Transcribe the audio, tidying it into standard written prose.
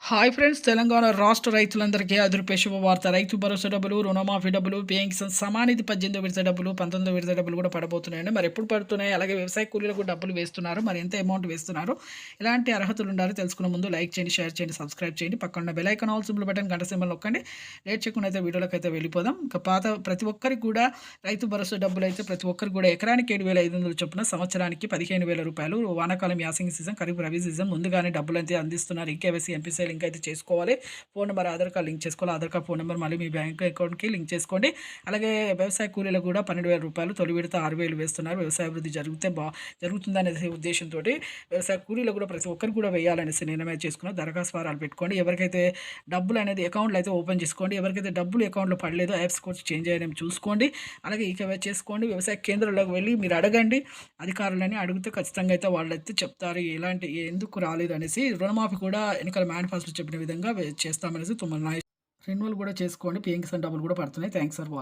Hi friends, Telangana రాష్ట్ర రైతులందరికీ అదిరిపే శుభవార్త. రైతు భరోసా డబ్బులు, రుణమాఫీ డబ్బులు, పీఎం కిసాన్ సమానిధి 18వ విడత డబ్బులు, 19వ విడత డబ్బులు కూడా పడబోతున్నాయండి. మరి ఎప్పుడు పడుతున్నాయి? అలాగే వ్యవసాయ కూలీలకు డబ్బులు వేస్తున్నారు. మరి ఎంత అమౌంట్ వేస్తున్నారు? ఎలాంటి అర్హతలు ఉండాలి తెలుసుకునే ముందు లైక్ చేయండి, షేర్ చేయండి, సబ్స్క్రైబ్ చేయండి. పక్కన bell icon all symbol button గంట సింబల్ నొక్కండి. లేట్ చేయకుండా అయితే వీడియోలోకి అయితే వెళ్ళిపోదాం. ఇక ప్రతి ఒక్కరికి కూడా రైతు భరోసా డబ్బులు అయితే ప్రతి ఒక్కరికి కూడా ఎకరానికి 7,500 చొప్పున, సంవత్సరానికి 15,000 రూపాయలు. వానాకాలం యాసింగ్ సీజన్, ఖరీఫ్ రబీ సీజన్ ముందుగానే డబ్బులు అయితే అందిస్తున్నారు. ఈకేవైసీ ఎంపీసీ లింక్ అయితే చేసుకోవాలి. Phone number, Aadhaar card link చేసుకోవాలి. ఆధార్ కార్డ్, ఫోన్ నెంబర్ మళ్ళీ మీ బ్యాంక్ అకౌంట్కి లింక్ చేసుకోండి. అలాగే వ్యవసాయ కూలీలకు కూడా 12,000 రూపాయలు, తొలి విడత 6,000 వేస్తున్నారు. వ్యవసాయ అభివృద్ధి జరుగుతుందనే ఉద్దేశంతో వ్యవసాయ కూలీలకు కూడా ప్రతి ఒక్కరికి కూడా వేయాలనేసి నిర్ణయం చేసుకున్నారు. దరఖాస్తు ఫారాలు పెట్టుకోండి. ఎవరికైతే డబ్బులు అనేది అకౌంట్లో అయితే ఓపెన్ చేసుకోండి. ఎవరికైతే డబ్బులు అకౌంట్లో పడలేదో యాప్స్ కోర్స్ చేంజ్ చేయడం చూసుకోండి. అలాగే ఈకేవై చేసుకోండి. వ్యవసాయ కేంద్రాలకు వెళ్ళి మీరు అడగండి. అధికారులని అడిగితే ఖచ్చితంగా అయితే వాళ్ళైతే చెప్తారు ఎలాంటి ఎందుకు రాలేదు అనేసి. రుణమాఫీ కూడా ఎన్నికల మేనిఫెస్టో చెప్పిన విధంగా చేస్తామనేసి రెన్యువల్ కూడా చేసుకోండి. పీఎం కిసాన్ డబ్బులు కూడా పడుతున్నాయి. Thanks for watching.